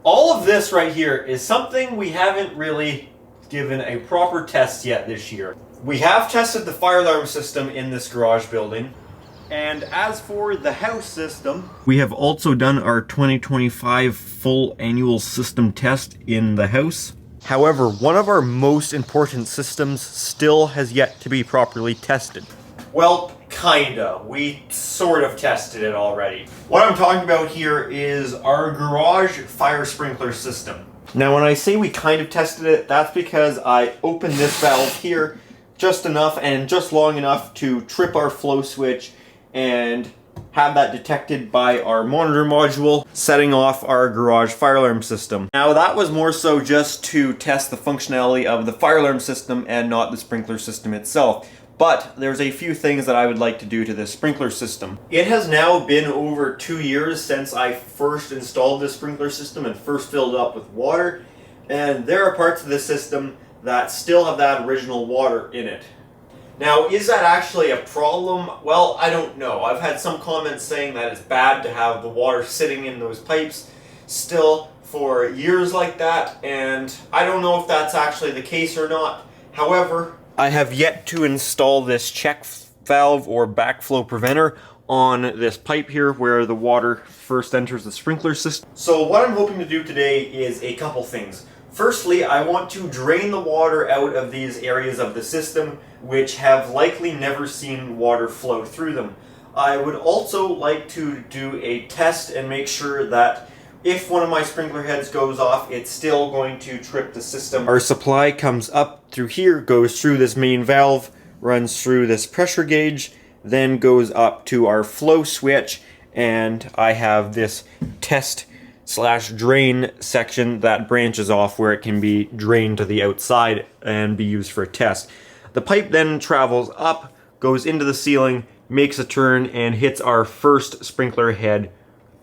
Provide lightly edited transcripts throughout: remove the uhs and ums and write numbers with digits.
All of this right here is something we haven't really given a proper test yet this year. We have tested the fire alarm system in this garage building. And as for the house system, we have also done our 2025 full annual system test in the house. However, one of our most important systems still has yet to be properly tested. Well, kinda. We sort of tested it already. What I'm talking about here is our garage fire sprinkler system. Now, when I say we kind of tested it, that's because I opened this valve here just enough and just long enough to trip our flow switch and have that detected by our monitor module, setting off our garage fire alarm system. Now, that was more so just to test the functionality of the fire alarm system and not the sprinkler system itself. But there's a few things that I would like to do to this sprinkler system. It has now been over 2 years since I first installed this sprinkler system and first filled it up with water, and there are parts of the system that still have that original water in it. Now, is that actually a problem? Well, I don't know. I've had some comments saying that it's bad to have the water sitting in those pipes still for years like that, and I don't know if that's actually the case or not. However, I have yet to install this check valve or backflow preventer on this pipe here where the water first enters the sprinkler system. So what I'm hoping to do today is a couple things. Firstly, I want to drain the water out of these areas of the system which have likely never seen water flow through them. I would also like to do a test and make sure that if one of my sprinkler heads goes off, it's still going to trip the system. Our supply comes up through here, goes through this main valve, runs through this pressure gauge, then goes up to our flow switch, and I have this test/drain section that branches off where it can be drained to the outside and be used for a test. The pipe then travels up, goes into the ceiling, makes a turn, and hits our first sprinkler head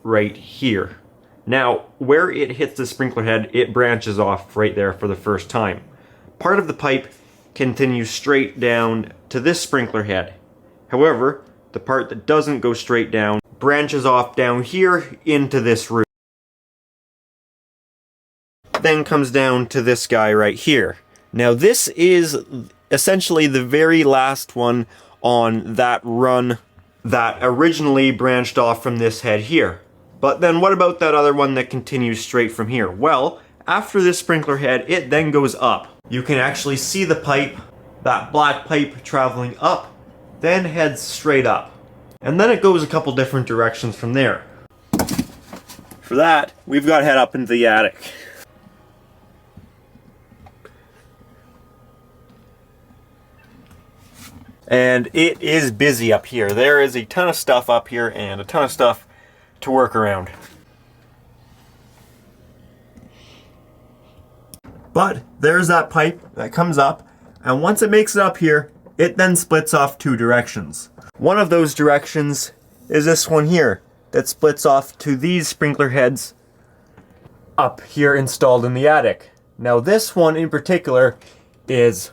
right here. Now, where it hits the sprinkler head, it branches off right there for the first time. Part of the pipe continues straight down to this sprinkler head. However, the part that doesn't go straight down branches off down here into this room. Then comes down to this guy right here. Now, this is essentially the very last one on that run that originally branched off from this head here. But then what about that other one that continues straight from here? Well, after this sprinkler head, it then goes up. You can actually see the pipe, that black pipe traveling up, then heads straight up. And then it goes a couple different directions from there. For that, we've got to head up into the attic. And it is busy up here. There is a ton of stuff up here and a ton of stuff to work around. But there's that pipe that comes up, and once it makes it up here, it then splits off 2 directions. One of those directions is this one here that splits off to these sprinkler heads up here installed in the attic. Now, this one in particular is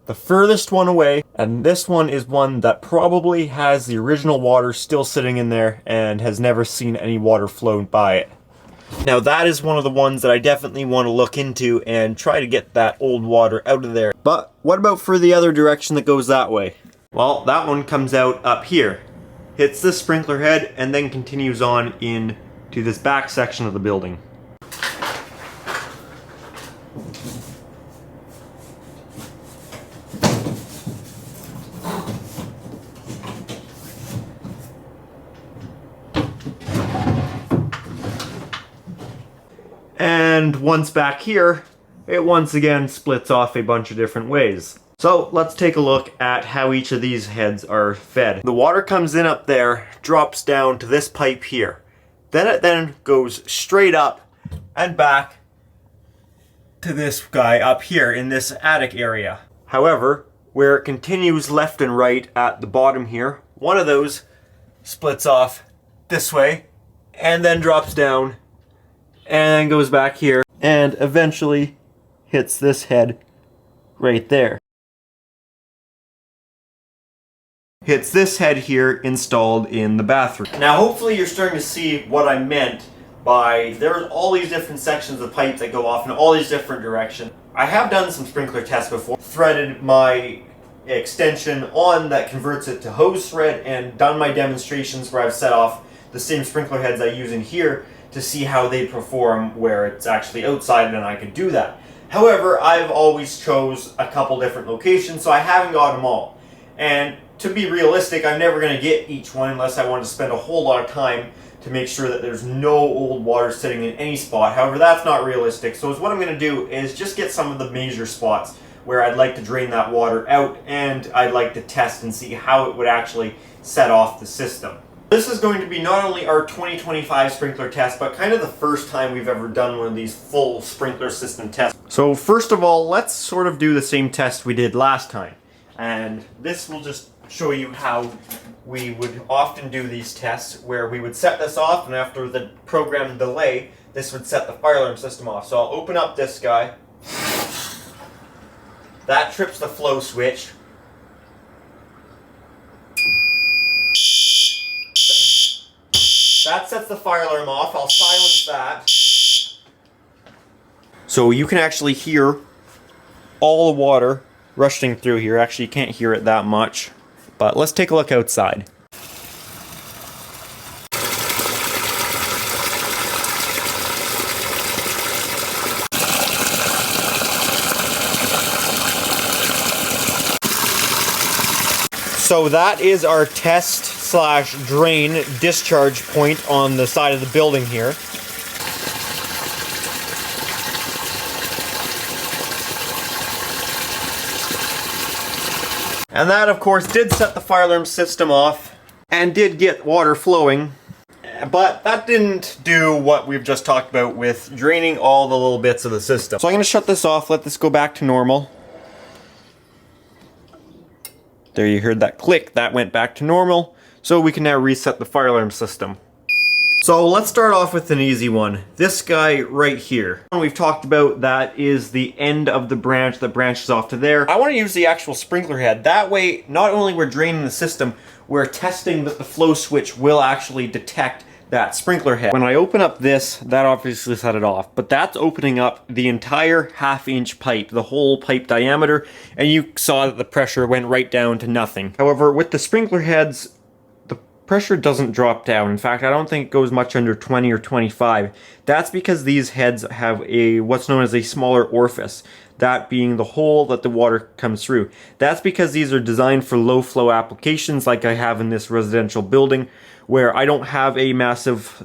the furthest one away, and this one is one that probably has the original water still sitting in there and has never seen any water flow by it. Now, that is one of the ones that I definitely want to look into and try to get that old water out of there. But what about for the other direction that goes that way? Well, that one comes out up here, hits this sprinkler head, and then continues on in to this back section of the building. And once back here, it once again splits off a bunch of different ways. So let's take a look at how each of these heads are fed. The water comes in up there, drops down to this pipe here. Then it then goes straight up and back to this guy up here in this attic area. However, where it continues left and right at the bottom here, one of those splits off this way and then drops down and goes back here and eventually hits this head right there. Hits this head here installed in the bathroom. Now hopefully you're starting to see what I meant there's all these different sections of pipe that go off in all these different directions. I have done some sprinkler tests before, threaded my extension on that converts it to hose thread, and done my demonstrations where I've set off the same sprinkler heads I use in here to see how they perform where it's actually outside and I could do that. However, I've always chose a couple different locations, so I haven't got them all. And to be realistic, I'm never going to get each one unless I want to spend a whole lot of time to make sure that there's no old water sitting in any spot. However, that's not realistic. So what I'm going to do is just get some of the major spots where I'd like to drain that water out, and I'd like to test and see how it would actually set off the system. This is going to be not only our 2025 sprinkler test, but kind of the first time we've ever done one of these full sprinkler system tests. So first of all, let's sort of do the same test we did last time. And this will just show you how we would often do these tests, where we would set this off, and after the program delay, this would set the fire alarm system off. So I'll open up this guy. That trips the flow switch. That sets the fire alarm off. I'll silence that. So you can actually hear all the water rushing through here. Actually, you can't hear it that much. But let's take a look outside. So that is our test/drain discharge point on the side of the building here. And that, of course, did set the fire alarm system off and did get water flowing. But that didn't do what we've just talked about with draining all the little bits of the system. So I'm going to shut this off, let this go back to normal. There, you heard that click, that went back to normal. So we can now reset the fire alarm system. So let's start off with an easy one. This guy right here. We've talked about that is the end of the branch that branches off to there. I want to use the actual sprinkler head. That way, not only we're draining the system, we're testing that the flow switch will actually detect that sprinkler head. When I open up this, that obviously set it off, but that's opening up the entire half-inch pipe, the whole pipe diameter, and you saw that the pressure went right down to nothing. However, with the sprinkler heads, the pressure doesn't drop down. In fact, I don't think it goes much under 20 or 25. That's because these heads have a what's known as a smaller orifice, that being the hole that the water comes through. That's because these are designed for low flow applications like I have in this residential building, where I don't have a massive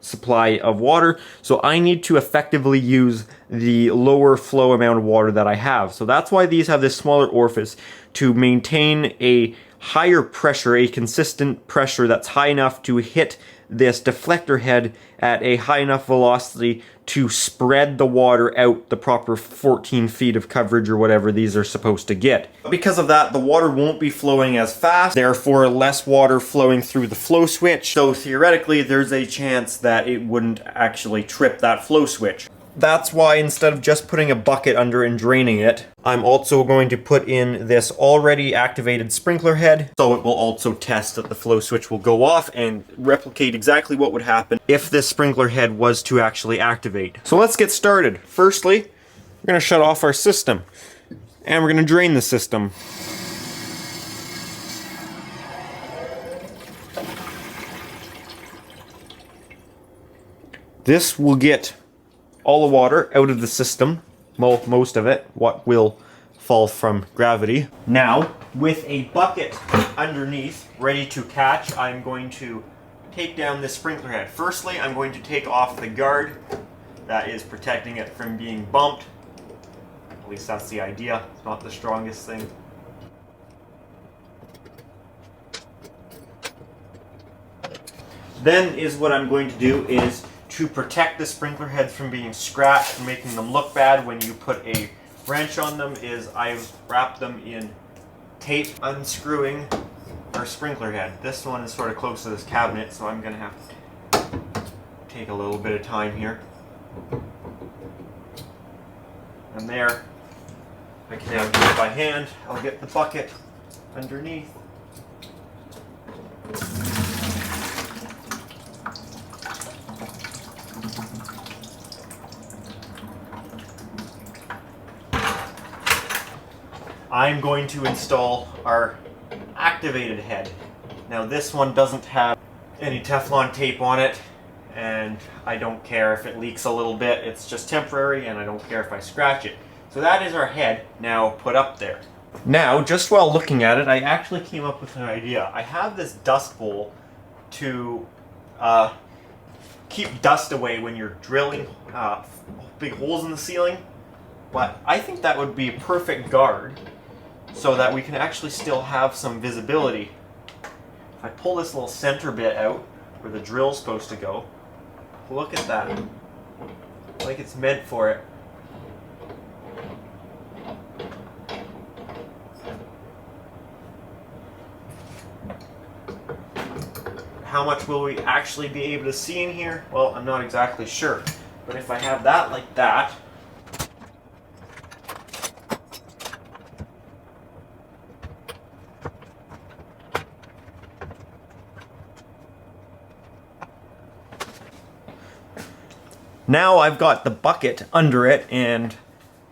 supply of water, so I need to effectively use the lower flow amount of water that I have. So that's why these have this smaller orifice, to maintain a higher pressure, a consistent pressure that's high enough to hit this deflector head at a high enough velocity to spread the water out the proper 14 feet of coverage or whatever these are supposed to get. Because of that, the water won't be flowing as fast, therefore less water flowing through the flow switch. So theoretically, there's a chance that it wouldn't actually trip that flow switch. That's why instead of just putting a bucket under and draining it, I'm also going to put in this already activated sprinkler head, so it will also test that the flow switch will go off and replicate exactly what would happen if this sprinkler head was to actually activate. So let's get started. Firstly, we're going to shut off our system, and we're going to drain the system. This will get all the water out of the system, well, most of it, what will fall from gravity. Now, with a bucket underneath, ready to catch, I'm going to take down this sprinkler head. Firstly, I'm going to take off the guard that is protecting it from being bumped. At least that's the idea. It's not the strongest thing. Then is what I'm going to do is to protect the sprinkler heads from being scratched and making them look bad when you put a wrench on them, is I've wrapped them in tape, unscrewing our sprinkler head. This one is sort of close to this cabinet, so I'm going to have to take a little bit of time here. And there, I can now do it by hand. I'll get the bucket underneath. I'm going to install our activated head. Now this one doesn't have any Teflon tape on it, and I don't care if it leaks a little bit. It's just temporary, and I don't care if I scratch it. So that is our head now put up there. Now, just while looking at it, I actually came up with an idea. I have this dust bowl to keep dust away when you're drilling big holes in the ceiling, but I think that would be a perfect guard so that we can actually still have some visibility. If I pull this little center bit out where the drill's supposed to go, look at that, like it's meant for it. How much will we actually be able to see in here? Well, I'm not exactly sure. But if I have that like that, now I've got the bucket under it, and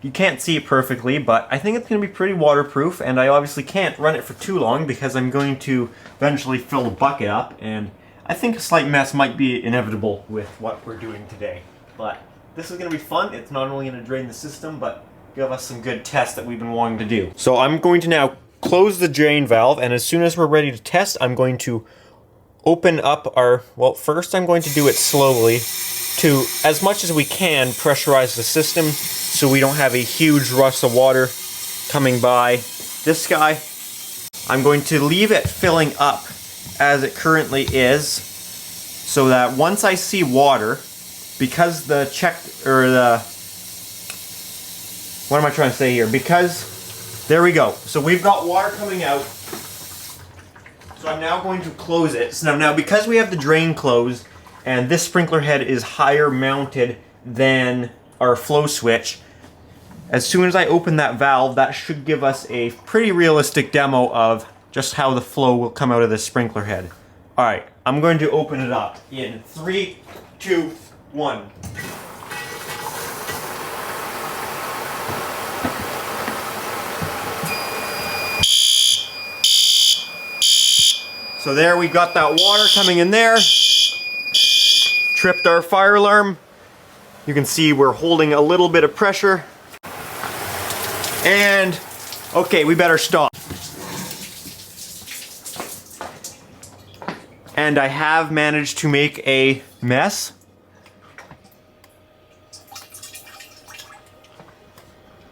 you can't see it perfectly, but I think it's going to be pretty waterproof, and I obviously can't run it for too long because I'm going to eventually fill the bucket up, and I think a slight mess might be inevitable with what we're doing today. But this is going to be fun. It's not only going to drain the system, but give us some good tests that we've been wanting to do. So I'm going to now close the drain valve, and as soon as we're ready to test, I'm going to open up our, well, first I'm going to do it slowly to, as much as we can, pressurize the system so we don't have a huge rush of water coming by. This guy, I'm going to leave it filling up as it currently is, so that once I see water, because the what am I trying to say here? Because, there we go. So we've got water coming out. So I'm now going to close it. So now because we have the drain closed, and this sprinkler head is higher mounted than our flow switch, as soon as I open that valve, that should give us a pretty realistic demo of just how the flow will come out of this sprinkler head. Alright, I'm going to open it up in 3, 2, 1. So there we got that water coming in there. Tripped our fire alarm. You can see we're holding a little bit of pressure. And, okay, we better stop. And I have managed to make a mess.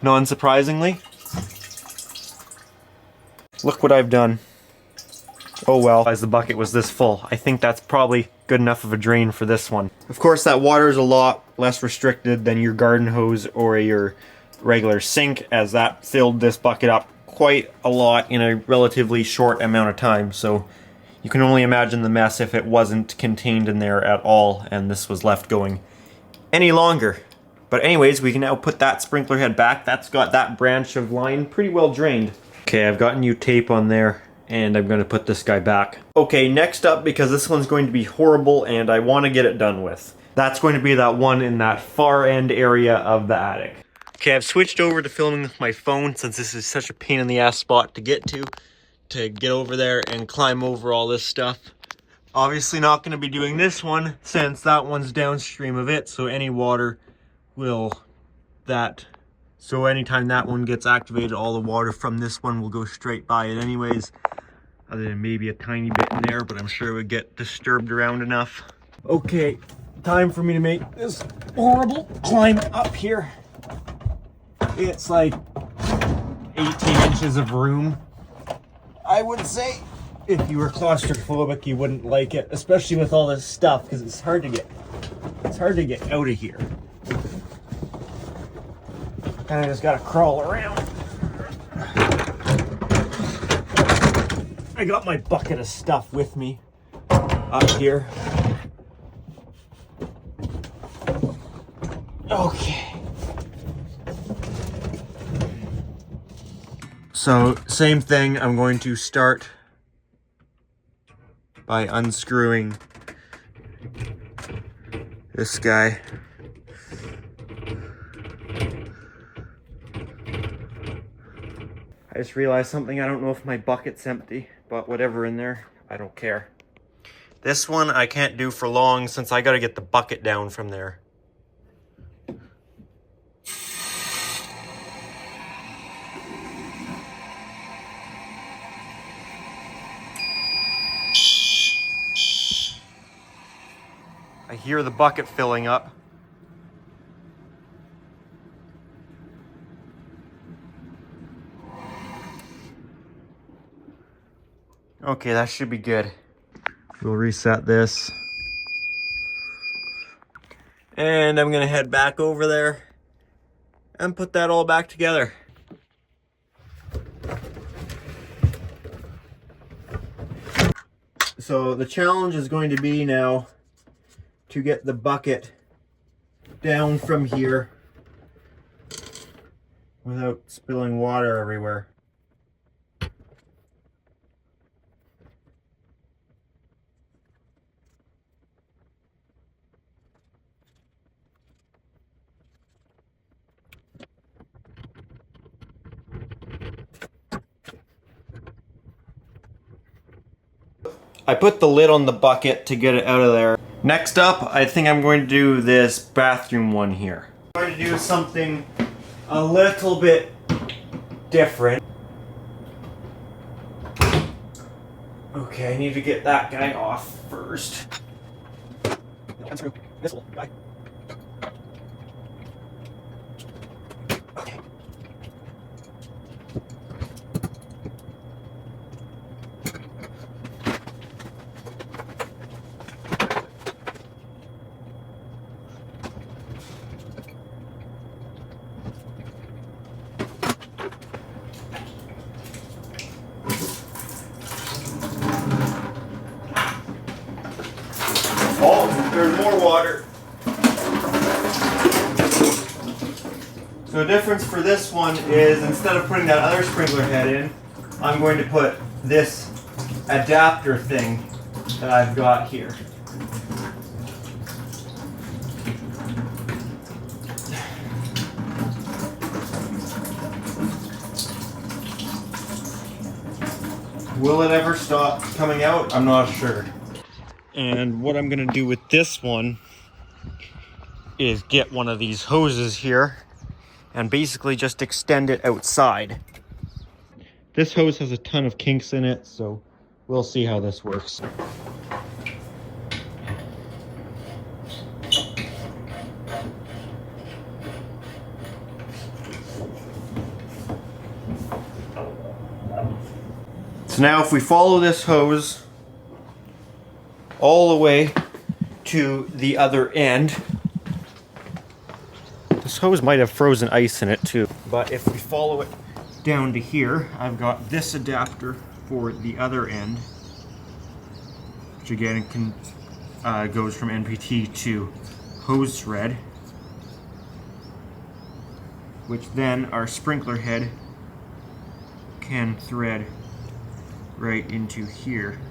Non-surprisingly. Look what I've done. Oh well, as the bucket was this full. I think that's probably good enough of a drain for this one. Of course, that water is a lot less restricted than your garden hose or your regular sink, as that filled this bucket up quite a lot in a relatively short amount of time. So you can only imagine the mess if it wasn't contained in there at all and this was left going any longer. But anyways, we can now put that sprinkler head back. That's got that branch of line pretty well drained. Okay, I've got new tape on there, and I'm going to put this guy back. Okay, next up, because this one's going to be horrible and I want to get it done with, that's going to be that one in that far end area of the attic. Okay, I've switched over to filming with my phone since this is such a pain in the ass spot to get over there and climb over all this stuff. Obviously not going to be doing this one since that one's downstream of it, so any water will, so anytime that one gets activated, all the water from this one will go straight by it anyways, other than maybe a tiny bit in there, but I'm sure it would get disturbed around enough. Okay, time for me to make this horrible climb up here. It's like 18 inches of room. I would say if you were claustrophobic, you wouldn't like it, especially with all this stuff, because it's hard to get out of here. Kind of just gotta crawl around. I got my bucket of stuff with me up here. Okay. So, same thing, I'm going to start by unscrewing this guy. I just realized something. I don't know if my bucket's empty, but whatever in there, I don't care. This one I can't do for long since I gotta get the bucket down from there. I hear the bucket filling up. Okay, that should be good. We'll reset this. And I'm gonna head back over there and put that all back together. So the challenge is going to be now to get the bucket down from here without spilling water everywhere. I put the lid on the bucket to get it out of there. Next up, I think I'm going to do this bathroom one here. I'm going to do something a little bit different. Okay, I need to get that guy off first. Unscrew this little guy. Okay. Oh, there's more water. So the difference for this one is instead of putting that other sprinkler head in, I'm going to put this adapter thing that I've got here. Will it ever stop coming out? I'm not sure. And what I'm gonna do with this one is get one of these hoses here and basically just extend it outside. This hose has a ton of kinks in it, so we'll see how this works. So now if we follow this hose all the way to the other end, this hose might have frozen ice in it too, but if we follow it down to here, I've got this adapter for the other end, which again can goes from NPT to hose thread, which then our sprinkler head can thread right into here.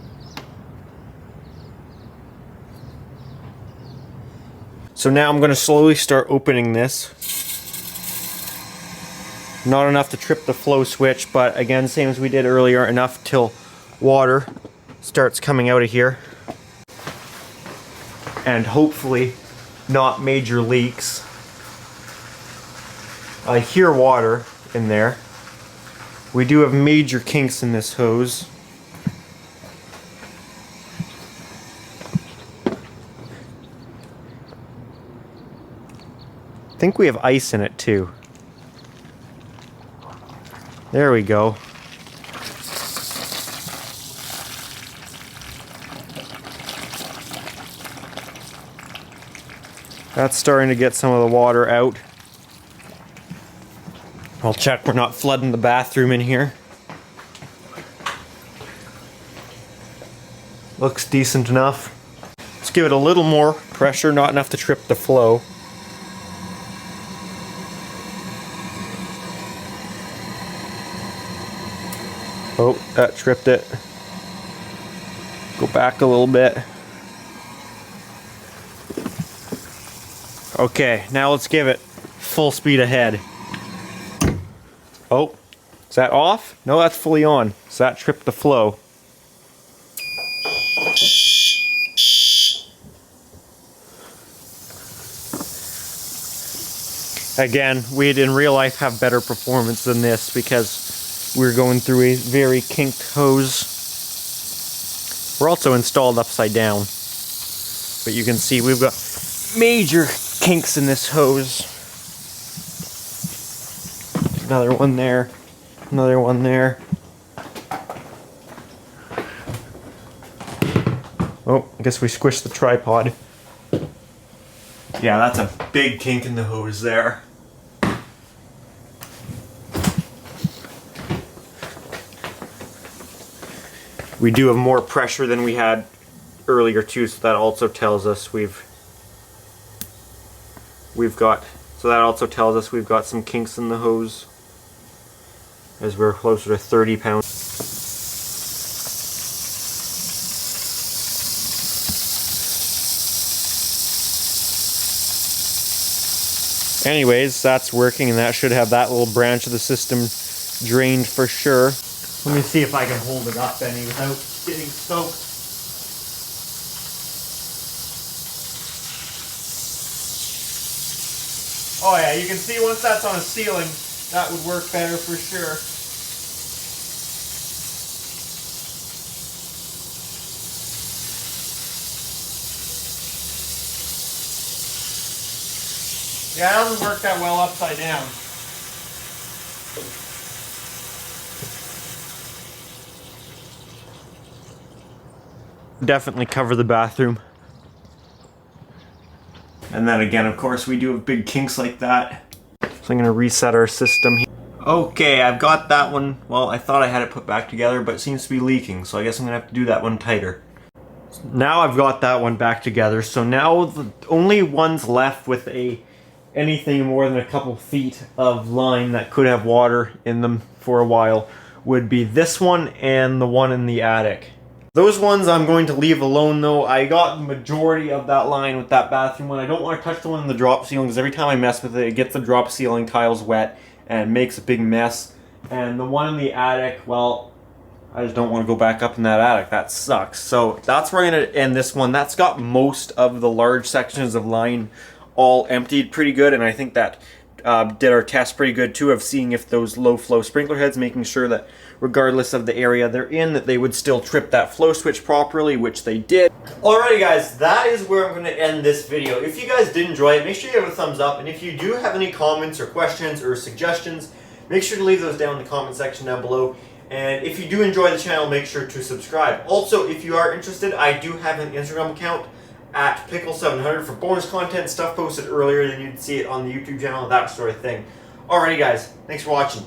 So now I'm going to slowly start opening this. Not enough to trip the flow switch, but again, same as we did earlier, enough till water starts coming out of here. And hopefully not major leaks. I hear water in there. We do have major kinks in this hose. I think we have ice in it too. There we go. That's starting to get some of the water out. I'll check we're not flooding the bathroom in here. Looks decent enough. Let's give it a little more pressure, not enough to trip the flow. Oh, that tripped it. Go back a little bit. Okay, now let's give it full speed ahead. Oh, Is that off? No, that's fully on. So that tripped the flow. Again, we'd in real life have better performance than this because we're going through a very kinked hose. We're also installed upside down. But you can see we've got major kinks in this hose. Another one there. Another one there. Oh, I guess we squished the tripod. Yeah, that's a big kink in the hose there. We do have more pressure than we had earlier too, so that also tells us we've got some kinks in the hose as we're closer to 30 pounds. Anyways, that's working, and that should have that little branch of the system drained for sure. Let me see if I can hold it up any without getting soaked. Oh yeah, you can see once that's on a ceiling, that would work better for sure. Yeah, it doesn't work that well upside down. Definitely cover the bathroom. And then again, of course, we do have big kinks like that. So I'm going to reset our system here. Okay, I've got that one. Well, I thought I had it put back together, but it seems to be leaking. So I guess I'm going to have to do that one tighter. Now I've got that one back together. So now the only ones left with anything more than a couple feet of line that could have water in them for a while would be this one and the one in the attic. Those ones I'm going to leave alone though. I got the majority of that line with that bathroom one. I don't want to touch the one in the drop ceiling because every time I mess with it, it gets the drop ceiling tiles wet and makes a big mess. And the one in the attic, well, I just don't want to go back up in that attic. That sucks. So that's where I'm going to end this one. That's got most of the large sections of line all emptied pretty good, and I think that did our test pretty good too of seeing if those low flow sprinkler heads, making sure that regardless of the area they're in, that they would still trip that flow switch properly, which they did. Alrighty guys, that is where I'm going to end this video. If you guys did enjoy it, make sure you give it a thumbs up, and if you do have any comments or questions or suggestions, make sure to leave those down in the comment section down below. And if you do enjoy the channel, make sure to subscribe. Also, if you are interested, I do have an Instagram account at Pickle700 for bonus content, stuff posted earlier than you'd see it on the YouTube channel, that sort of thing. Alrighty guys, thanks for watching.